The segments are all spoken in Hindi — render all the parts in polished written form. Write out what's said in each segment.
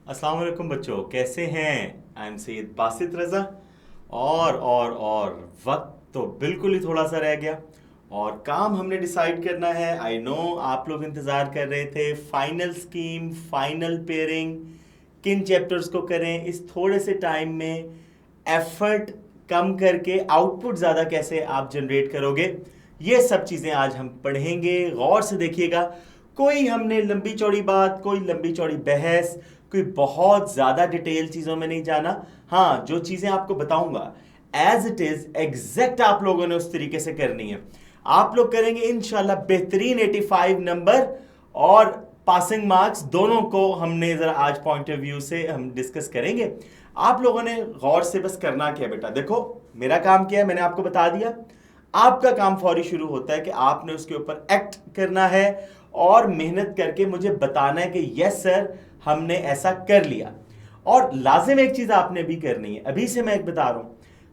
अस्सलाम वालेकुम बच्चों, कैसे हैं? आई एम सैयद बासित रज़ा। और वक्त तो बिल्कुल ही थोड़ा सा रह गया और काम हमने डिसाइड करना है। आई नो आप लोग इंतज़ार कर रहे थे फाइनल स्कीम, फाइनल पेयरिंग, किन चैप्टर्स को करें इस थोड़े से टाइम में, एफर्ट कम करके आउटपुट ज़्यादा कैसे आप जनरेट करोगे। ये सब चीज़ें आज हम पढ़ेंगे, गौर से देखिएगा। कोई हमने लंबी चौड़ी बात, कोई लंबी चौड़ी बहस, कोई बहुत ज़्यादा डिटेल चीज़ों में नहीं जाना। हाँ, जो चीज़ें आपको बताऊंगा एज इट इज़ एग्जैक्ट आप लोगों ने उस तरीके से करनी है। आप लोग करेंगे इंशाल्लाह बेहतरीन 85 नंबर और पासिंग मार्क्स दोनों को हमने ज़रा आज पॉइंट ऑफ व्यू से हम डिस्कस करेंगे। आप लोगों ने गौर से बस करना क्या बेटा, देखो मेरा काम क्या है मैंने आपको बता दिया। आपका काम फौरी शुरू होता है कि आपने उसके ऊपर एक्ट करना है और मेहनत करके मुझे बताना है कि यस सर हमने ऐसा कर लिया। और लाजिम एक चीज आपने भी करनी है, अभी से मैं एक बता रहा हूं,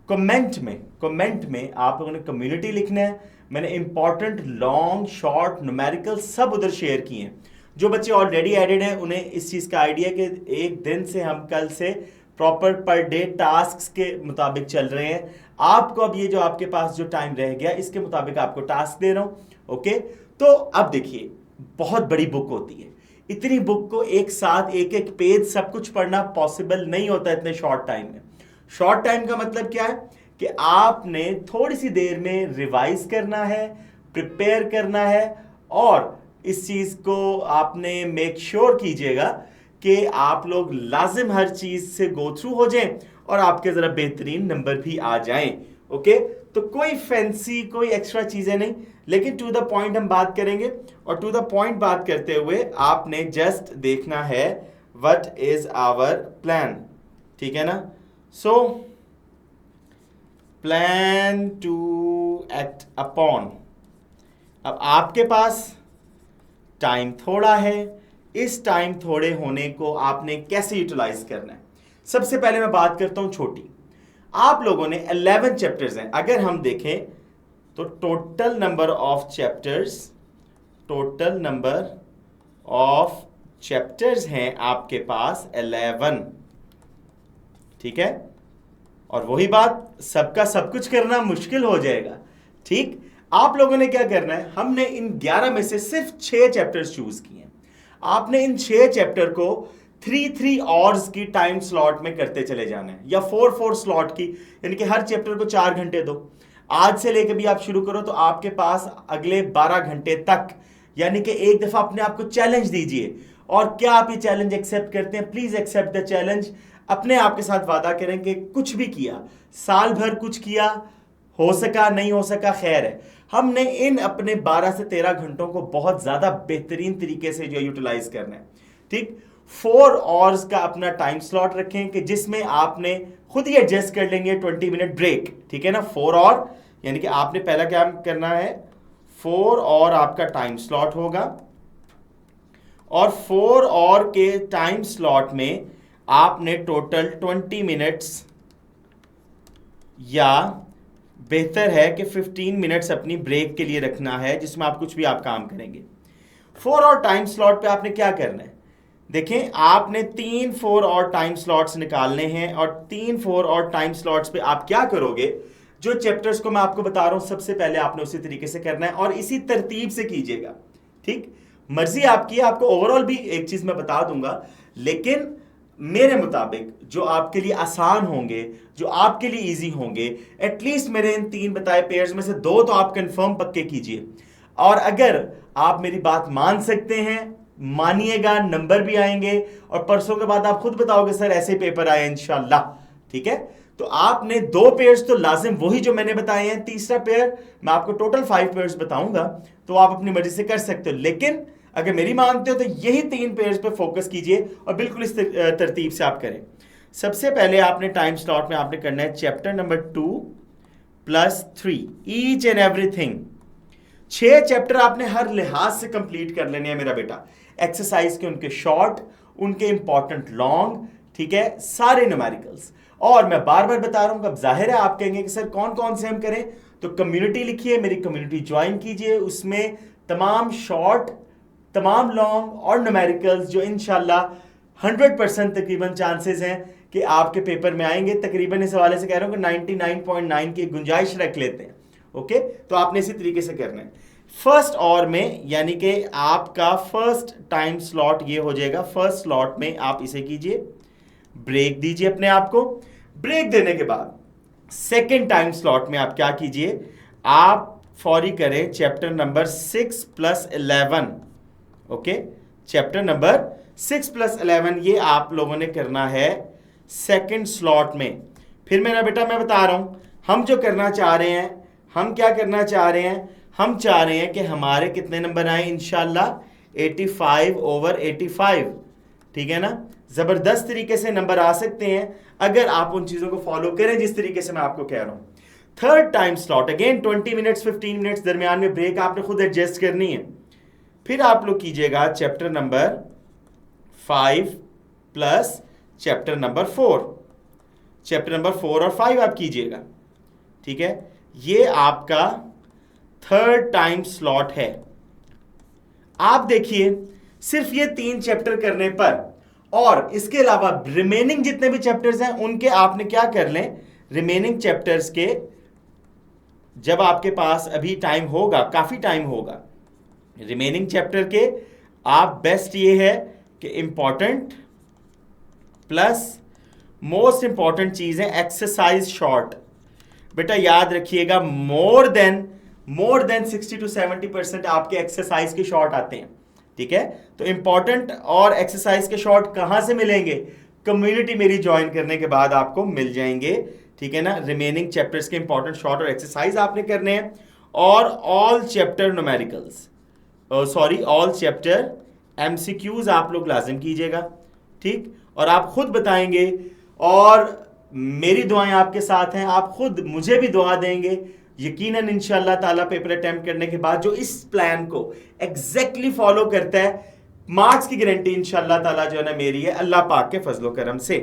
कमेंट में आप लोगों ने कम्युनिटी लिखना है। मैंने इंपॉर्टेंट लॉन्ग शॉर्ट न्यूमेरिकल सब उधर शेयर किए हैं। जो बच्चे ऑलरेडी एडेड हैं उन्हें इस चीज का आइडिया कि एक दिन से हम कल से प्रॉपर पर डे टास्क के मुताबिक चल रहे हैं। आपको अब ये जो आपके पास जो टाइम रह गया इसके मुताबिक आपको टास्क दे रहा हूं। ओके, तो अब देखिए बहुत बड़ी बुक होती है, इतनी बुक को एक साथ एक एक पेज सब कुछ पढ़ना पॉसिबल नहीं होता इतने शॉर्ट टाइम में। शॉर्ट टाइम का मतलब क्या है कि आपने थोड़ी सी देर में रिवाइज करना है, प्रिपेयर करना है और इस चीज को आपने मेक श्योर कीजिएगा कि आप लोग लाजिम हर चीज से गो थ्रू हो जाएं और आपके जरा बेहतरीन नंबर भी आ जाएं। ओके, तो कोई फैंसी कोई एक्स्ट्रा चीजें नहीं, लेकिन टू द पॉइंट हम बात करेंगे। और टू द पॉइंट बात करते हुए आपने जस्ट देखना है व्हाट इज आवर प्लान, ठीक है ना। So plan to act upon. अब आपके पास टाइम थोड़ा है, इस टाइम थोड़े होने को आपने कैसे यूटिलाइज करना है। सबसे पहले मैं बात करता हूं छोटी। आप लोगों ने 11 चैप्टर्स हैं, अगर हम देखें तो टोटल नंबर ऑफ चैप्टर्स हैं आपके पास 11, ठीक है। और वही बात, सबका सब कुछ करना मुश्किल हो जाएगा, ठीक। आप लोगों ने क्या करना है, हमने इन 11 में से सिर्फ 6 चैप्टर्स चूज किए हैं। आपने इन 6 चैप्टर को 3-3 आवर्स की टाइम स्लॉट में करते चले जाना है, या 4-4 स्लॉट की, यानी कि हर चैप्टर को 4 घंटे दो। आज से लेकर भी आप शुरू करो तो आपके पास अगले 12 घंटे तक, यानी कि एक दफा अपने आप को चैलेंज दीजिए। और क्या आप ये चैलेंज एक्सेप्ट करते हैं? Please accept the challenge. अपने आप के साथ वादा करें कि कुछ भी किया, साल भर कुछ किया, हो सका नहीं हो सका खैर है, हमने इन अपने 12 से 13 घंटों को बहुत ज्यादा बेहतरीन तरीके से जो यूटिलाइज करना है, ठीक। 4 आवर्स का अपना टाइम स्लॉट रखें कि जिसमें आपने खुद ही एडजस्ट कर लेंगे 20 मिनट ब्रेक, ठीक है ना। 4 और यानी कि आपने पहला क्या करना है, 4 और आपका टाइम स्लॉट होगा और 4 और के टाइम स्लॉट में आपने टोटल 20 मिनट्स या बेहतर है कि 15 मिनट्स अपनी ब्रेक के लिए रखना है, जिसमें आप कुछ भी आप काम करेंगे। 4 और टाइम स्लॉट पे आपने क्या करना है, देखें आपने 3-4 और टाइम स्लॉट्स निकालने हैं और 3-4 और टाइम स्लॉट्स पे आप क्या करोगे, जो चैप्टर्स को मैं आपको बता रहा हूं सबसे पहले आपने उसी तरीके से करना है और इसी तरतीब से कीजिएगा, ठीक। मर्जी आपकी है, आपको ओवरऑल भी एक चीज मैं बता दूंगा, लेकिन मेरे मुताबिक जो आपके लिए आसान होंगे, जो आपके लिए इजी होंगे, एटलीस्ट मेरे इन 3 बताए पेयर्स में से 2 तो आप कंफर्म पक्के कीजिए। और अगर आप मेरी बात मान सकते हैं, मानिएगा, नंबर भी आएंगे और परसों के बाद आप खुद बताओगे सर ऐसे पेपर आए इंशाल्लाह, ठीक है। तो आपने 2 पेयर्स तो लाजिम वही जो मैंने बताए हैं, तीसरा पेयर मैं आपको टोटल 5 पेयर्स बताऊंगा, तो आप अपनी मर्जी से कर सकते हो। लेकिन अगर मेरी मानते हो तो यही 3 पेयर्स पे फोकस कीजिए और बिल्कुल इस तरतीब से आप करें। सबसे पहले आपने टाइम स्लॉट में आपने करना है chapter number 2 + 3 each and everything. 6 chapter आपने हर लिहाज से कंप्लीट कर लेने हैं मेरा बेटा। एक्सरसाइज के उनके शॉर्ट, उनके इंपॉर्टेंट लॉन्ग, ठीक है, सारे न्यूमेरिकल्स। और मैं बार बार बता रहा हूं, अब जाहिर है आप कहेंगे कि सर कौन कौन से हम करें, तो कम्युनिटी लिखिए, मेरी कम्युनिटी ज्वाइन कीजिए, उसमें तमाम शॉर्ट, तमाम लॉन्ग और न्यूमेरिकल्स जो इंशाल्लाह 100% तकरीबन चांसेस हैं कि आपके पेपर में आएंगे। तकरीबन इस हवाले से कह रहा हूं कि 99.9 की गुंजाइश रख लेते हैं। ओके, तो आपने इसी तरीके से करना है फर्स्ट और में, यानी कि आपका फर्स्ट टाइम स्लॉट ये हो जाएगा। फर्स्ट स्लॉट में आप इसे कीजिए, ब्रेक दीजिए अपने आप को। ब्रेक देने के बाद सेकेंड टाइम स्लॉट में आप क्या कीजिए, आप फौरी करें chapter number 6+11। Okay, chapter number 6+11 ये आप लोगों ने करना है सेकंड स्लॉट में। फिर मेरा बेटा मैं बता रहा हूं हम जो करना चाह रहे हैं, हम क्या करना चाह रहे हैं, हम चाह रहे हैं कि हमारे कितने नंबर आए इंशाल्लाह 85/85। ठीक है ना, जबरदस्त तरीके से नंबर आ सकते हैं अगर आप उन चीजों को फॉलो करें जिस तरीके से मैं आपको कह रहा हूं। Third time slot again 20 minutes 15 minutes, दरमियान में ब्रेक आपने खुद एडजस्ट करनी है। फिर आप लोग कीजिएगा chapter number 5 plus chapter number 4। Chapter number 4 और 5 आप कीजिएगा। ठीक है, ये आपका थर्ड टाइम स्लॉट है। आप देखिए सिर्फ ये 3 चैप्टर करने पर, और इसके अलावा रिमेनिंग जितने भी चैप्टर्स हैं उनके आपने क्या कर लें, रिमेनिंग चैप्टर्स के जब आपके पास अभी टाइम होगा, काफी टाइम होगा रिमेनिंग चैप्टर के, आप बेस्ट ये है कि इंपॉर्टेंट प्लस मोस्ट इंपॉर्टेंट चीज है एक्सरसाइज शॉर्ट। बेटा याद रखिएगा मोर देन 60 to 70% आपके एक्सरसाइज के शॉर्ट आते हैं। ठीक है, तो इंपॉर्टेंट और एक्सरसाइज के शॉर्ट कहां से मिलेंगे, कम्युनिटी मेरी ज्वाइन करने के बाद आपको मिल जाएंगे। ठीक है ना, रिमेनिंग चैप्टर्स के इंपॉर्टेंट शॉर्ट और एक्सरसाइज आपने करने हैं, और all chapter numericals, sorry all chapter MCQs आप लोग लाजिम कीजिएगा। ठीक, और आप खुद बताएंगे और मेरी दुआएं आपके साथ हैं, आप खुद मुझे भी दुआ देंगे। यकीनन इंशाअल्लाह ताला पेपर अटेम्प्ट करने के बाद जो इस प्लान को एग्जैक्टली फॉलो करता है, मार्क्स की गारंटी इंशाअल्लाह ताला जो है ना मेरी है, अल्लाह पाक के फजलो करम से।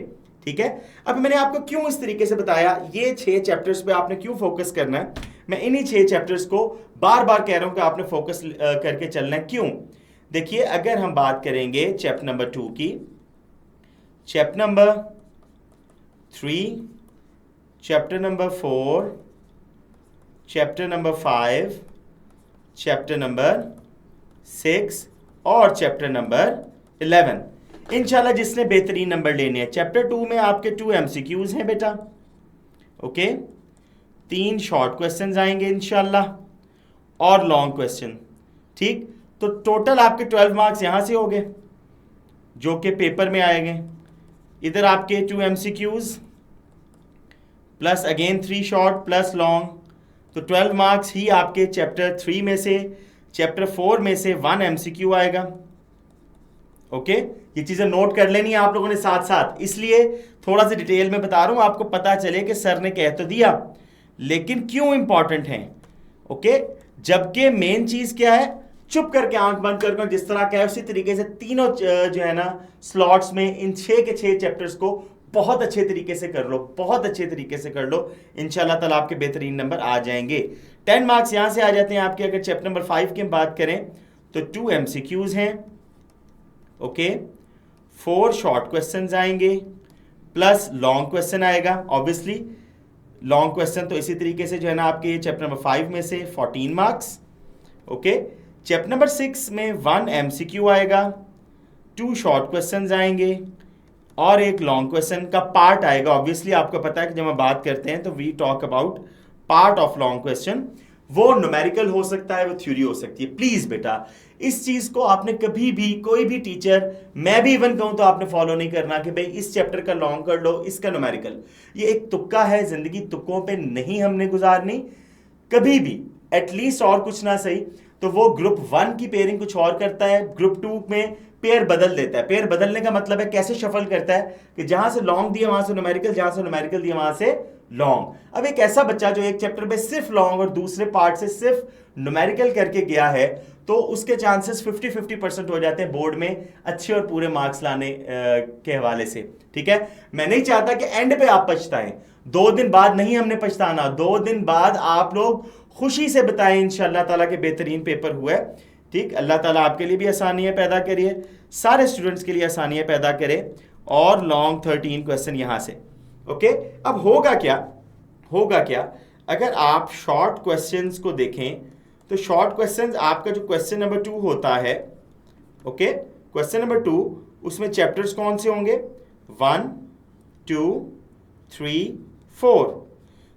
ठीक है, अब मैंने आपको क्यों इस तरीके से बताया, ये 6 चैप्टर्स पे आपने क्यों फोकस करना है, मैं इन्हीं 6 चैप्टर्स को बार बार कह रहा हूं कि आपने फोकस करके चलना है। क्यों, देखिए अगर हम बात करेंगे चैप्टर नंबर 2 की, chapter number 3, chapter number 4, chapter number 5, chapter number 6 और चैप्टर नंबर 11, इंशाल्लाह जिसने बेहतरीन नंबर लेने हैं। चैप्टर 2 में आपके 2 एमसीक्यूज हैं बेटा। ओके, 3 शॉर्ट क्वेश्चंस आएंगे इंशाल्लाह और लॉन्ग क्वेश्चन। ठीक, तो टोटल आपके 12 मार्क्स यहां से हो गए जो कि पेपर में आएंगे। इधर आपके 2 MCQs plus again 3 short plus long, तो 12 मार्क्स ही आपके चैप्टर 3 में से, चैप्टर 4 में से 1 एमसीक्यू आएगा। ओके, ये चीजें नोट कर लेनी है आप लोगों ने साथ साथ, इसलिए थोड़ा सा डिटेल में बता रहा हूं आपको पता चले कि सर ने कह तो दिया लेकिन क्यों इंपॉर्टेंट है। ओके, जबकि मेन चीज क्या है, चुप करके आंख बंद करके जिस तरह का है उसी तरीके से तीनों जो है ना स्लॉट्स में इन 6 के 6 चैप्टर्स को बहुत अच्छे तरीके से कर लो, बहुत अच्छे तरीके से कर लो, इंशाल्लाह ताला आपके बेहतरीन नंबर आ जाएंगे। 10 मार्क्स यहां से आ जाते हैं आपके। अगर चैप्टर नंबर 5 की बात करें तो 2 एमसीक्यूज हैं। ओके, 4 शॉर्ट क्वेश्चंस आएंगे प्लस लॉन्ग क्वेश्चन आएगा। ऑब्वियसली लॉन्ग क्वेश्चन तो इसी तरीके से जो है ना आपके चैप्टर नंबर 5 में से 14 मार्क्स। ओके, चैप्टर नंबर 6 में 1 एमसीक्यू आएगा, 2 शॉर्ट क्वेश्चंस आएंगे और एक लॉन्ग क्वेश्चन का पार्ट आएगा। ऑब्वियसली आपको पता है कि जब हम बात करते हैं तो we talk about part of long question, वो न्यूमेरिकल हो सकता है, वो थ्योरी हो सकती है। प्लीज बेटा इस चीज को आपने कभी भी, कोई भी टीचर, मैं भी इवन कहूं तो आपने फॉलो नहीं करना कि भाई इस चैप्टर का लॉन्ग कर लो, इसका न्यूमेरिकल। ये एक तुक्का है, जिंदगी तुक्कों पे नहीं हमने गुजारनी कभी भी, एटलीस्ट और कुछ ना सही तो वो ग्रुप 1 की पेयरिंग कुछ और करता है, ग्रुप 2 में पेयर बदल देता है। पेयर बदलने का मतलब है कैसे शफल करता है कि जहां से लॉन्ग दिया वहां से न्यूमेरिकल, जहां से न्यूमेरिकल दिया वहां से लॉन्ग। अब एक ऐसा बच्चा जो एक चैप्टर में सिर्फ लॉन्ग और दूसरे पार्ट से सिर्फ न्यूमेरिकल करके गया है तो उसके चांसेस 50-50% हो जाते हैं बोर्ड में अच्छे और पूरे मार्क्स लाने के हवाले से। ठीक है, मैं नहीं चाहता कि एंड पे आप पछताएं, 2 दिन बाद नहीं हमने पछताना, 2 दिन बाद आप लोग खुशी से बताएं इंशाअल्लाह ताला के बेहतरीन पेपर हुआ है। ठीक, अल्लाह ताला आपके लिए भी आसानियां पैदा करिए। सारे स्टूडेंट्स के लिए आसानियां पैदा करे और लॉन्ग 13 क्वेश्चन यहां से। ओके, अब होगा क्या अगर आप शॉर्ट क्वेश्चंस को देखें तो शॉर्ट क्वेश्चंस आपका जो क्वेश्चन नंबर 2 होता है, ओके, क्वेश्चन नंबर 2 उसमें चैप्टर्स कौन से होंगे? 1 2 3 4।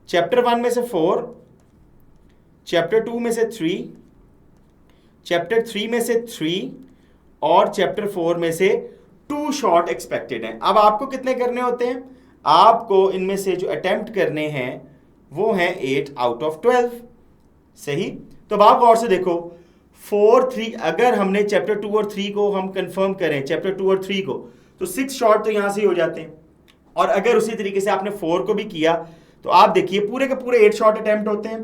चैप्टर 1 में से 4, चैप्टर 2 में से 3, चैप्टर 3 में से 3 और चैप्टर 4 में से 2 शॉर्ट एक्सपेक्टेड हैं। अब आपको कितने करने होते हैं? आपको इनमें से जो अटेम्प्ट करने हैं वो हैं 8 आउट ऑफ 12। सही, तो अब आप गौर से देखो 4 3, अगर हमने चैप्टर 2 और 3 को हम कंफर्म करें, चैप्टर 2 और 3 को, तो 6 शॉर्ट तो यहां से ही हो जाते हैं। और अगर उसी तरीके से आपने 4 को भी किया तो आप देखिए पूरे के पूरे 8 शॉर्ट अटेम्प्ट होते हैं।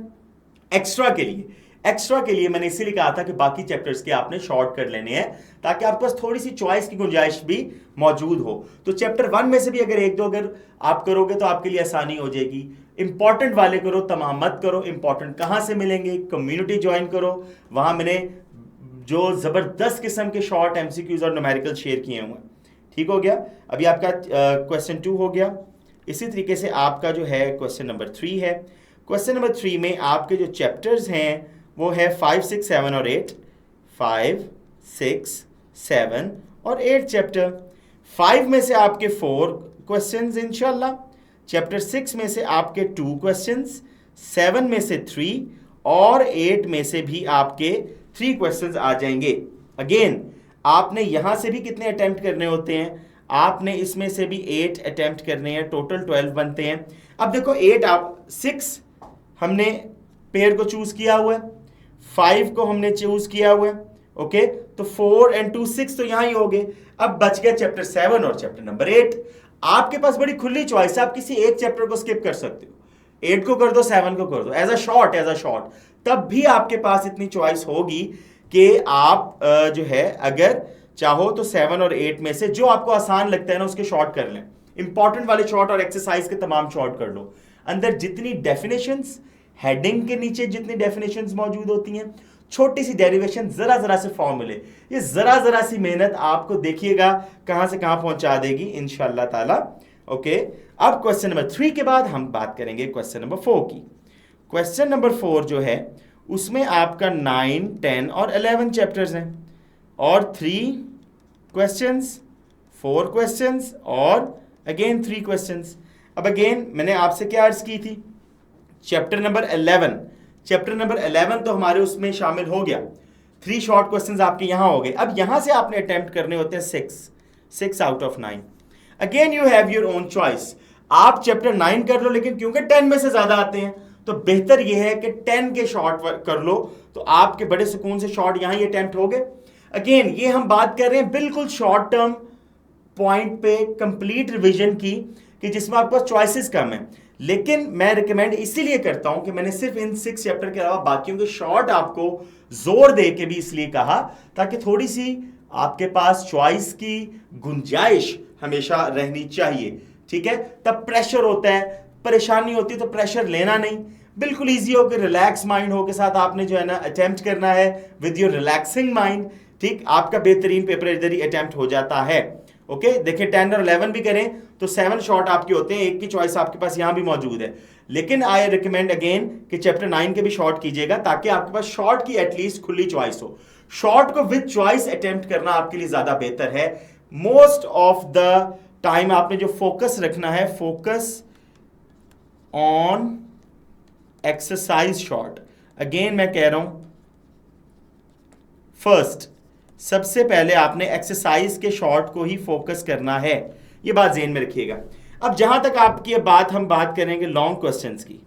एक्स्ट्रा के लिए मैंने इसीलिए कहा था कि बाकी चैप्टर्स के आपने शॉर्ट कर लेने हैं ताकि आपके पास थोड़ी सी चॉइस की गुंजाइश भी मौजूद हो। तो चैप्टर 1 में से भी अगर एक दो अगर आप करोगे तो आपके लिए आसानी हो जाएगी। इंपॉर्टेंट वाले करो, तमाम मत करो। इंपॉर्टेंट कहां से मिलेंगे? कम्युनिटी ज्वाइन करो, वहां मैंने जो जबरदस्त किस्म के शॉर्ट एमसीक्यूज और न्यूमेरिकल शेयर किए हुए हैं। ठीक हो गया, अभी आपका क्वेश्चन 2 हो गया। इसी तरीके से आपका जो है क्वेश्चन नंबर 3 है। क्वेश्चन नंबर 3 में आपके जो चैप्टर्स हैं वो है 5 6 7 और 8। 5 6 7 और 8 चैप्टर। 5 में से आपके 4 क्वेश्चंस इंशाल्लाह, चैप्टर 6 में से आपके 2 क्वेश्चंस, 7 में से 3 और 8 में से भी आपके 3 क्वेश्चंस आ जाएंगे। अगेन आपने यहां से भी कितने अटेम्प्ट करने होते हैं? आपने इसमें से भी 8 अटेम्प्ट करने हैं, टोटल 12 बनते हैं। अब देखो 6 हमने पेयर को चूज किया हुआ है, 5 को हमने चूज किया हुआ है, ओके, तो 4 and 2 6 तो यहां ही हो गए। अब बच गया चैप्टर 7 और चैप्टर नंबर 8। आपके पास बड़ी खुली चॉइस है, आप किसी एक चैप्टर को स्किप कर सकते हो, 8 को कर दो, 7 को कर दो, एज अ शॉर्ट, तब भी आपके पास इतनी चॉइस होगी कि आप जो है अगर चाहो तो 7 और 8 में से जो आपको आसान लगता है ना उसके शॉर्ट कर लें। इंपॉर्टेंट वाले शॉर्ट और एक्सरसाइज के तमाम शॉर्ट कर लो। अंदर जितनी डेफिनेशंस, हेडिंग के नीचे जितनी डेफिनेशंस मौजूद होती हैं, छोटी सी डेरिवेशन, जरा से फॉर्मूले, ये जरा सी मेहनत आपको देखिएगा कहां से कहां पहुंचा देगी इंशाल्लाह ताला। ओके, अब क्वेश्चन नंबर 3 के बाद हम बात करेंगे क्वेश्चन नंबर 4 की। क्वेश्चन नंबर 4 जो है उसमें आपका 9 10 और 11 चैप्टर्स हैं और 3 क्वेश्चंस, 4 क्वेश्चंस और अगेन 3 क्वेश्चंस। अब अगेन मैंने आपसे क्या अर्ज की थी? चैप्टर नंबर 11 तो हमारे उसमें शामिल हो गया। 3 शॉर्ट क्वेश्चंस आपके यहां हो गए। अब यहां से आपने अटेम्प्ट करने होते हैं 6 out of 9। Again you have your own choice. आप चैप्टर 9 कर लो, लेकिन क्योंकि 10 में से ज्यादा आते हैं तो बेहतर यह है कि 10 के शॉर्ट कर लो, तो आपके बड़े सुकून से शॉर्ट यहां ही अटेम्प्ट हो गए। अगेन ये हम बात कर रहे हैं बिल्कुल शॉर्ट टर्म पॉइंट पे कंप्लीट रिवीजन की, कि जिसमें आपके पास चॉइसेस कम है। लेकिन मैं रिकमेंड इसीलिए करता हूं कि मैंने सिर्फ इन 6 चैप्टर के अलावा बाकियों के शॉर्ट आपको जोर दे के भी इसलिए कहा ताकि थोड़ी सी आपके पास चॉइस की गुंजाइश हमेशा रहनी चाहिए। ठीक है, तब प्रेशर होता है, परेशानी होती है तो प्रेशर लेना नहीं, बिल्कुल ईजी हो के रिलैक्स माइंड हो के साथ आपने जो है ना अटेम्प्ट करना है विद योर रिलैक्सिंग माइंड। ठीक, आपका बेहतरीन पेपर इधर ही अटेम्प्ट हो जाता है। ओके, देखिए 10 और 11 भी करें तो 7 शॉर्ट आपके होते हैं, एक की चॉइस आपके पास यहां भी मौजूद है। लेकिन आई रिकमेंड अगेन कि चैप्टर 9 के भी शॉर्ट कीजिएगा ताकि आपके पास शॉर्ट की एटलीस्ट खुली चॉइस हो। शॉर्ट को विद चॉइस अटेम्प्ट करना आपके लिए ज्यादा बेहतर है। मोस्ट ऑफ द टाइम आपने जो फोकस रखना है, focus on exercise short. Again मैं कह रहा हूं फर्स्ट, सबसे पहले आपने एक्सरसाइज के शॉर्ट को ही फोकस करना है, ये बात ज़हन में रखिएगा। अब जहां तक आपकी हम बात करेंगे लॉन्ग क्वेश्चंस की।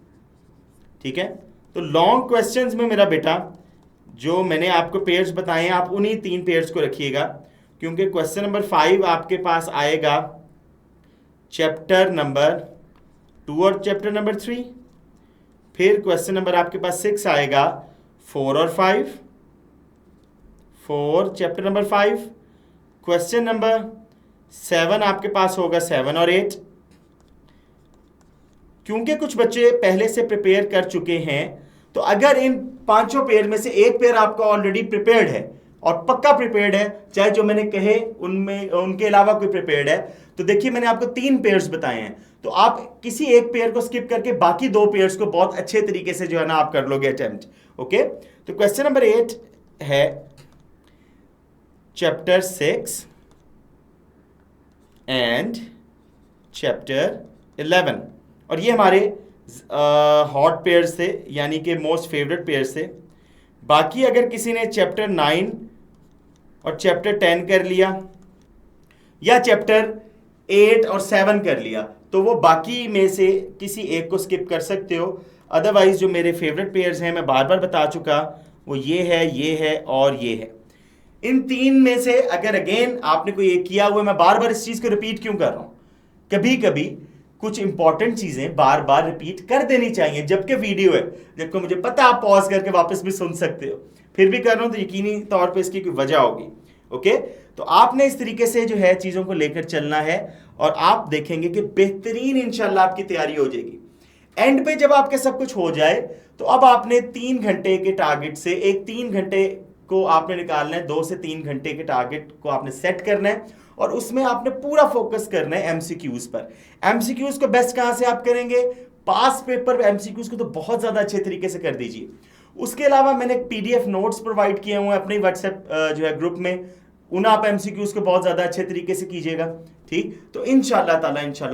ठीक है, तो लॉन्ग क्वेश्चंस में मेरा बेटा जो मैंने आपको पेयर्स बताए हैं आप उन्हीं 3 पेयर्स को रखिएगा, क्योंकि क्वेश्चन नंबर 5 आपके पास आएगा चैप्टर नंबर 2 और चैप्टर नंबर 3, फिर क्वेश्चन नंबर आपके पास 6 आएगा 4 और 5, 4 चैप्टर नंबर 5, क्वेश्चन नंबर 7 आपके पास होगा 7 और 8। क्योंकि कुछ बच्चे पहले से प्रिपेयर कर चुके हैं तो अगर इन 5 पेयर में से एक पेयर आपका ऑलरेडी प्रिपेयर्ड है और पक्का प्रिपेयर्ड है, चाहे जो मैंने कहे उनमें उनके अलावा कोई प्रिपेयर्ड है, तो देखिए मैंने आपको 3 पेयर्स बताए हैं, तो आप किसी एक पेयर को स्किप करके बाकी 2 पेयर्स को बहुत अच्छे तरीके से जो है ना आप कर लोगे अटेम्प्ट। ओके, तो क्वेश्चन नंबर 8 है चैप्टर 6 एंड चैप्टर 11, और ये हमारे हॉट पेयर्स थे, यानी कि मोस्ट फेवरेट पेयर्स थे। बाकी अगर किसी ने चैप्टर 9 और चैप्टर 10 कर लिया या चैप्टर 8 और 7 कर लिया, तो वो बाकी में से किसी एक को स्किप कर सकते हो। अदरवाइज जो मेरे फेवरेट पेयर्स हैं, मैं बार बार बता चुका, वो ये है और ये है। इन 3 में से अगर अगेन आपने कोई एक किया हुआ, मैं बार बार इस चीज को रिपीट क्यों कर रहा हूं, कभी कभी कुछ इंपॉर्टेंट चीजें बार बार रिपीट कर देनी चाहिए, जबकि वीडियो है, जबकि मुझे पता आप पॉज करके वापस भी सुन सकते हो, फिर भी कर रहा हूं तो यकीनी तौर पे इसकी कोई वजह होगी। ओके, तो आपने इस तरीके से जो है चीजों को लेकर चलना है, और आप देखेंगे कि बेहतरीन इंशाल्लाह आपकी तैयारी हो जाएगी। एंड पे जब आपके सब कुछ हो जाए, तो अब आपने 3 घंटे के टारगेट से एक 3 घंटे को आपने निकालना है, 2 से 3 घंटे के टारगेट को आपने सेट करना है, और उसमें आपने पूरा फोकस करना है एमसीक्यूज पर। एमसीक्यूज को बेस्ट कहां से आप करेंगे, पास पेपर एमसीक्यूज को तो बहुत ज्यादा अच्छे तरीके से कर दीजिए। उसके अलावा मैंने पीडीएफ नोट्स प्रोवाइड किए हुए हैं अपने व्हाट्सएप जो है ग्रुप में, उन आप एमसीक्यूज को बहुत ज्यादा अच्छे तरीके से कीजिएगा। ठीक, तो इंशाल्लाह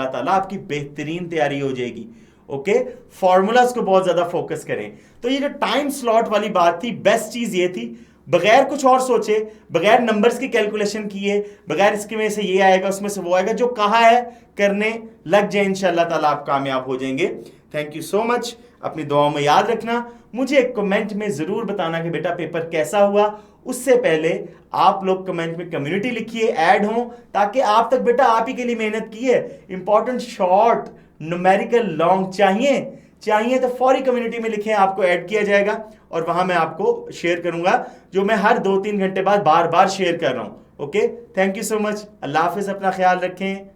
ताला आपकी बेहतरीन तैयारी हो जाएगी। ओके, फॉर्मूलाज को बहुत ज्यादा फोकस करें। तो ये जो टाइम स्लॉट वाली बात थी, बेस्ट चीज ये थी, बगैर कुछ और सोचे, बगैर नंबर्स की कैलकुलेशन किए, बगैर इसके में से ये आएगा उसमें से वो आएगा, जो कहा है करने लग जाए, इंशाल्लाह ताला आप कामयाब हो जाएंगे। Thank you so much. अपनी दुआओं में याद रखना, मुझे एक कमेंट में जरूर बताना कि बेटा पेपर कैसा हुआ। उससे पहले आप लोग कमेंट में कम्युनिटी लिखिए, ऐड हो, ताकि आप तक बेटा आप ही के लिए मेहनत की है। इंपॉर्टेंट शॉर्ट न्यूमेरिकल लॉन्ग चाहिए तो फौरी कम्युनिटी में लिखें, आपको ऐड किया जाएगा, और वहां मैं आपको शेयर करूंगा, जो मैं हर 2-3 घंटे बाद बार बार शेयर कर रहा हूं। Okay, thank you so much. अल्लाह हाफिज, अपना ख्याल रखें।